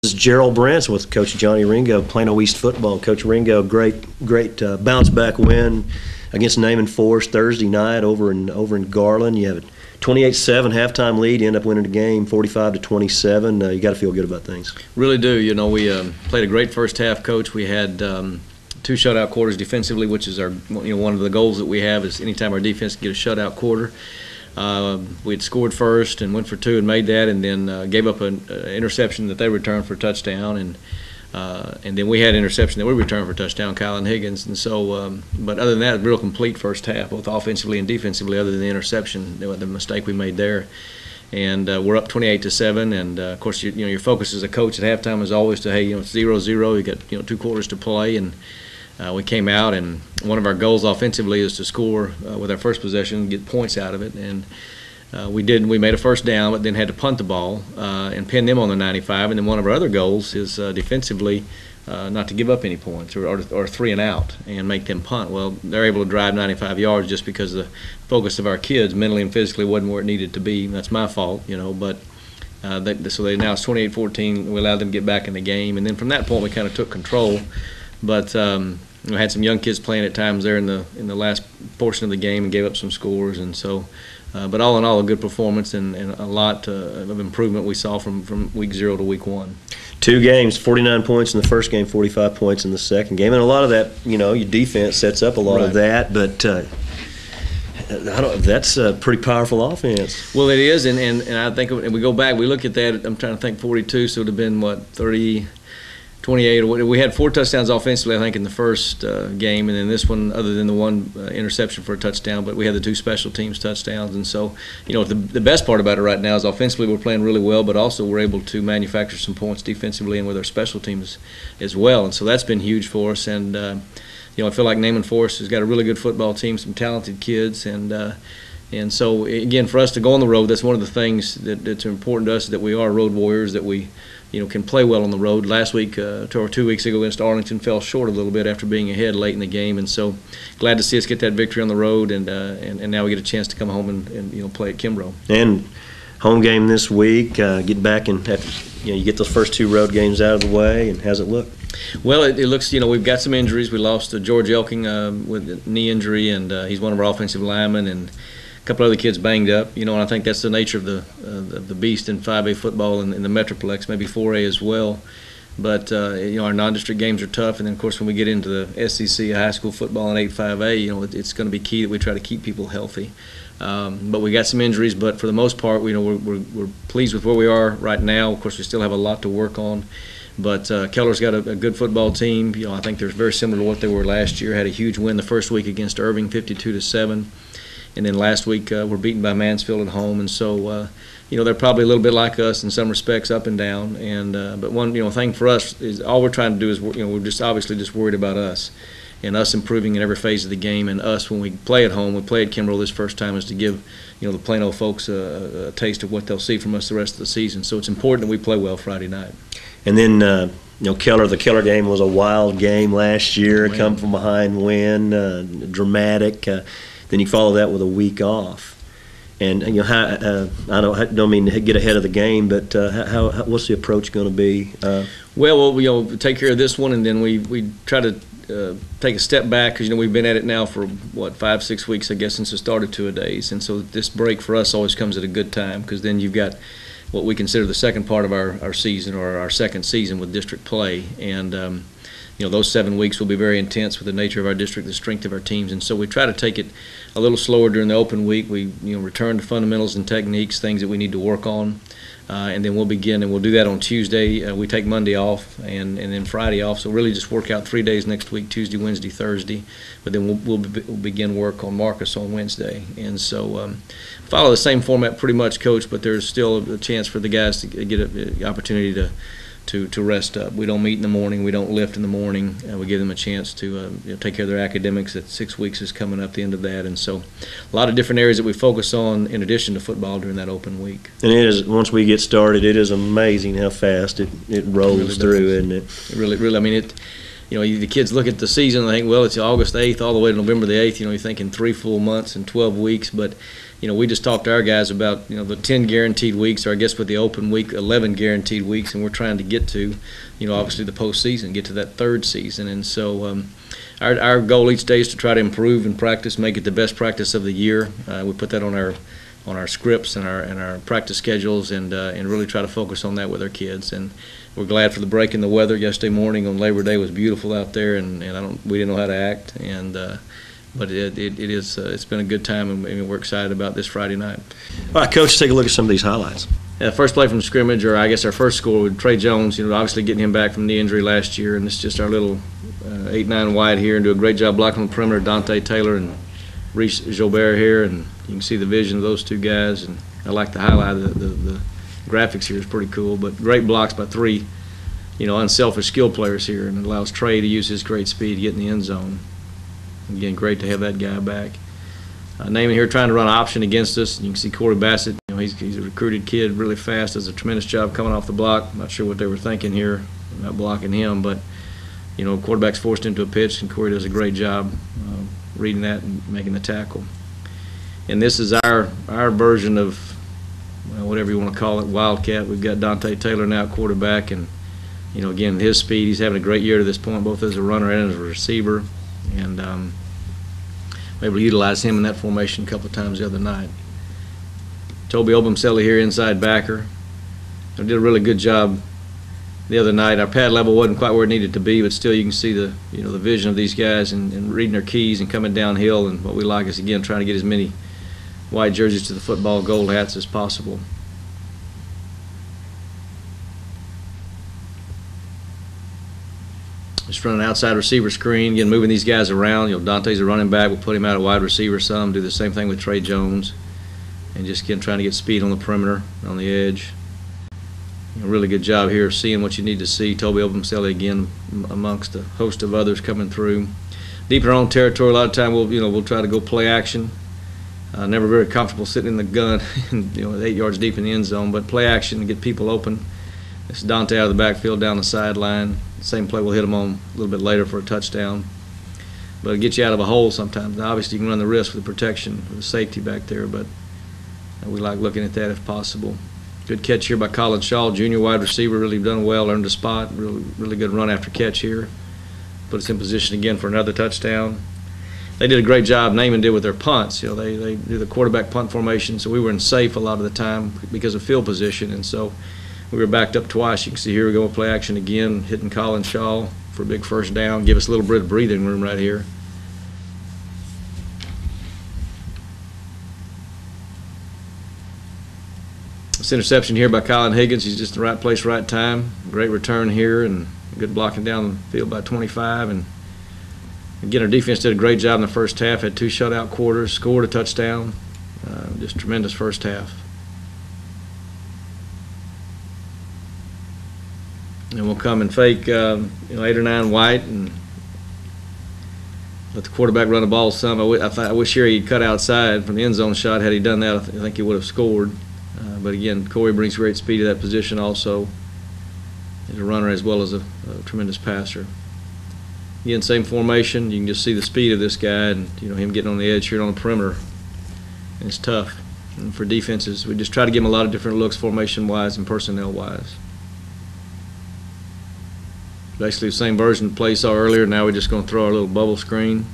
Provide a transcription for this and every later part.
This is Gerald Branson with Coach Johnny Ringo, Plano East football. Coach Ringo, great bounce back win against Naaman Forest Thursday night over in Garland. You have a 28-7 halftime lead. You end up winning the game 45-27. You got to feel good about things. Really do. You know, we played a great first half, Coach. We had 2 shutout quarters defensively, which is our one of the goals that we have is anytime our defense can get a shutout quarter. We had scored first and went for 2 and made that, and then gave up an interception that they returned for a touchdown, and then we had an interception that we returned for a touchdown, Kyle and Higgins. And so, but other than that, real complete first half, both offensively and defensively. Other than the interception, the mistake we made there, and we're up 28-7. And of course, your focus as a coach at halftime is always to it's 0-0. You got 2 quarters to play, and we came out, and one of our goals offensively is to score with our first possession, get points out of it, and we did. We made a first down, but then had to punt the ball and pin them on the 95. And then one of our other goals is defensively not to give up any points or 3 and out and make them punt. Well, they're able to drive 95 yards just because the focus of our kids mentally and physically wasn't where it needed to be. That's my fault, but so now it's 28-14. We allowed them to get back in the game, and then from that point we kind of took control. But we had some young kids playing at times there in the last portion of the game and gave up some scores, and so. But all in all, a good performance and a lot of improvement we saw from week 0 to week 1. 2 games, 49 points in the first game, 45 points in the second game, and a lot of that, your defense sets up a lot of that. But that's a pretty powerful offense. Well, it is, and I think if we go back, we look at that. I'm trying to think 42, so it would have been what 30. 28. We had 4 touchdowns offensively, I think, in the first game, and then this one, other than the 1 interception for a touchdown, but we had the 2 special teams touchdowns. And so, the best part about it right now is offensively we're playing really well, but also we're able to manufacture some points defensively and with our special teams as well. And so that's been huge for us. And I feel like Naaman Forest has got a really good football team, some talented kids, and so again, for us to go on the road, that's one of the things that's important to us, that we are road warriors, that we can play well on the road. Last week, or 2 weeks ago against Arlington, fell short a little bit after being ahead late in the game, and so glad to see us get that victory on the road, and now we get a chance to come home and play at Kimbrough. And home game this week, get back and you get those first 2 road games out of the way, and how's it look? Well, it looks, we've got some injuries. We lost George Elking with a knee injury, and he's one of our offensive linemen, and a couple other kids banged up, and I think that's the nature of the beast in 5A football and in the Metroplex, maybe 4A as well. But our non-district games are tough, and then of course when we get into the SEC high school football and 8-5A, it's going to be key that we try to keep people healthy. But we got some injuries, but for the most part, we're pleased with where we are right now. Of course, we still have a lot to work on. But Keller's got a good football team. I think they're very similar to what they were last year. Had a huge win the first week against Irving, 52-7. And then last week we're beaten by Mansfield at home, and so they're probably a little bit like us in some respects, up and down. And but one thing for us is all we're trying to do is we're just obviously just worried about us and us improving in every phase of the game. And us, when we play at home, we play at Kimbrough this first time, is to give the Plano folks a taste of what they'll see from us the rest of the season. So it's important that we play well Friday night. And then the Keller game was a wild game last year, come from behind win, dramatic. Then you follow that with a week off, and I don't mean to get ahead of the game, but what's the approach going to be? We'll take care of this one, and then we try to take a step back, because we've been at it now for 5-6 weeks, I guess, since it started 2-a-days, and so this break for us always comes at a good time, because then you've got what we consider the second part of our season, or our second season with district play, and those 7 weeks will be very intense with the nature of our district, the strength of our teams, and so we try to take it a little slower during the open week. We return to fundamentals and techniques, things that we need to work on, and then we'll begin, and we'll do that on Tuesday. We take Monday off and then Friday off, so really just work out 3 days next week, Tuesday, Wednesday, Thursday, but then we'll begin work on Marcus on Wednesday. And so follow the same format pretty much, Coach, but there's still a chance for the guys to get an opportunity to rest up. We don't meet in the morning. We don't lift in the morning. We give them a chance to take care of their academics. That 6 weeks is coming up, the end of that, and so a lot of different areas that we focus on in addition to football during that open week. And it is, once we get started, it is amazing how fast it rolls through, isn't it? It really. I mean, the kids look at the season and they think, well, it's August 8th all the way to November the 8th. You're thinking 3 full months and 12 weeks. But, we just talked to our guys about, the 10 guaranteed weeks, or I guess with the open week, 11 guaranteed weeks, and we're trying to get to, obviously the postseason, get to that third season. And so our goal each day is to try to improve in practice, make it the best practice of the year. We put that on our scripts and our practice schedules, and really try to focus on that with our kids. And we're glad for the break in the weather. Yesterday morning on Labor Day was beautiful out there, and we didn't know how to act. But it's been a good time, and we're excited about this Friday night. All right, Coach, take a look at some of these highlights. First play from scrimmage, or I guess our first score with Trey Jones. Obviously getting him back from knee injury last year, and it's just our little 8-9 wide here, and do a great job blocking on the perimeter. Dante Taylor and Reese Gilbert here, and you can see the vision of those two guys. And I like the highlight. The graphics here is pretty cool, but great blocks by 3, unselfish skill players here, and it allows Trey to use his great speed to get in the end zone. Again, great to have that guy back. Naaman here trying to run option against us. You can see Corey Bassett. He's a recruited kid, really fast, does a tremendous job coming off the block. Not sure what they were thinking here, not blocking him, but quarterback's forced into a pitch, and Corey does a great job reading that and making the tackle. And this is our version of whatever you want to call it, Wildcat. We've got Dante Taylor now at quarterback, and again, his speed. He's having a great year to this point, both as a runner and as a receiver. And we're able to utilize him in that formation a couple of times the other night. Toby Obumseli here, inside backer. Did a really good job the other night. Our pad level wasn't quite where it needed to be, but still you can see the the vision of these guys and reading their keys and coming downhill. And what we like is, again, trying to get as many white jerseys to the football gold hats as possible. Just running an outside receiver screen, again, moving these guys around. Dante's a running back. We'll put him out at wide receiver some. Do the same thing with Trey Jones. And just, again, trying to get speed on the perimeter, on the edge. Really good job here of seeing what you need to see. Toby Obumseli, again, amongst a host of others coming through. Deep in our own territory, a lot of time we'll try to go play action. Never very comfortable sitting in the gun, 8 yards deep in the end zone, but play action to get people open. It's Dante out of the backfield down the sideline. Same play we'll hit him on a little bit later for a touchdown. But it'll get you out of a hole sometimes. Now, obviously, you can run the risk with the protection, with the safety back there, but we like looking at that if possible. Good catch here by Colin Shaw, junior wide receiver, really done well, earned a spot. Really good run after catch here. Put us in position again for another touchdown. They did a great job, Naaman did, with their punts. They do the quarterback punt formation, so we were in safe a lot of the time because of field position, and so we were backed up twice. You can see here we go with play action again, hitting Colin Shaw for a big first down, give us a little bit of breathing room right here. This interception here by Colin Higgins. He's just in the right place, right time. Great return here, and good blocking down the field by 25. And again, our defense did a great job in the first half. Had 2 shutout quarters, scored a touchdown. Just tremendous first half. And we'll come and fake 8 or 9 white and let the quarterback run the ball some. I wish here he'd cut outside from the end zone shot. Had he done that, I think he would have scored. But again, Corey brings great speed to that position also. He's a runner as well as a tremendous passer. Again, same formation. You can just see the speed of this guy, and him getting on the edge here on the perimeter. And it's tough. And for defenses, we just try to give him a lot of different looks, formation-wise and personnel-wise. Basically the same version of the play you saw earlier. Now we're just going to throw our little bubble screen.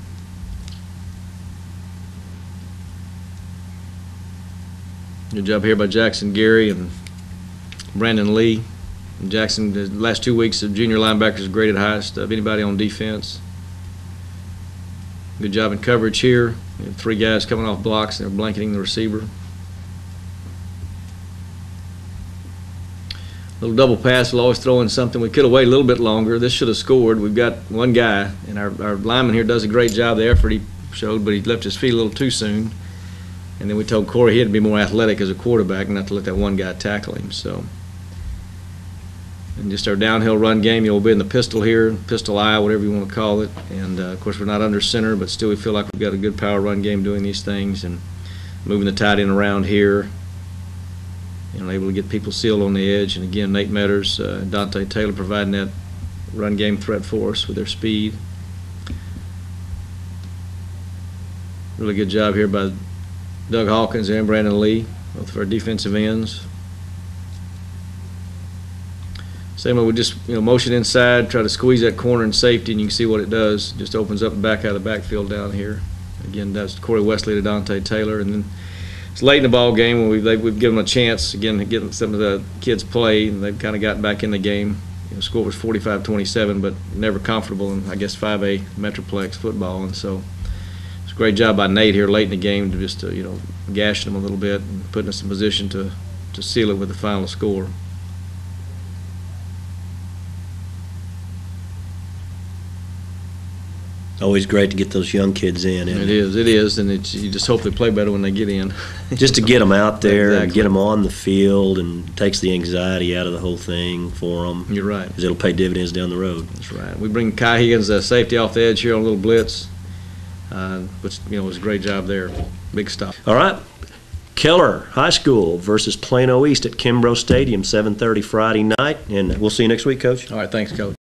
Good job here by Jackson Gary and Brandon Lee. And Jackson, the last 2 weeks of junior linebackers, graded highest of anybody on defense. Good job in coverage here. We have 3 guys coming off blocks, and they're blanketing the receiver. Little double pass, we'll always throw in something. We could have waited a little bit longer. This should have scored. We've got 1 guy, and our lineman here does a great job. The effort he showed, but he left his feet a little too soon. And then we told Corey he had to be more athletic as a quarterback, not to let that 1 guy tackle him. So, and just our downhill run game, we'll be in the pistol here, pistol eye, whatever you want to call it. And of course, we're not under center, but still we feel like we've got a good power run game doing these things and moving the tight end around here. Able to get people sealed on the edge. And again, Nate Metters and Dante Taylor providing that run game threat for us with their speed. Really good job here by Doug Hawkins and Brandon Lee, both of our defensive ends. Same way, we just motion inside, try to squeeze that corner in safety, and you can see what it does. Just opens up the back out of the backfield down here. Again, that's Corey Wesley to Dante Taylor, and then it's late in the ball game when we've given them a chance again to get some of the kids play, and they've kind of gotten back in the game. The score was 45-27, but never comfortable in, I guess, 5A Metroplex football, and so it's a great job by Nate here late in the game to just gashing them a little bit and putting us in position to seal it with the final score. Always great to get those young kids in. It is, and you just hope they play better when they get in. Just to get them out there Exactly. and get them on the field, and takes the anxiety out of the whole thing for them. You're right. Because it'll pay dividends down the road. That's right. We bring Kai Higgins, safety, off the edge here on a little blitz, which was a great job there. Big stop. All right. Keller High School versus Plano East at Kimbrough Stadium, 7:30 Friday night. And we'll see you next week, Coach. All right, thanks, Coach.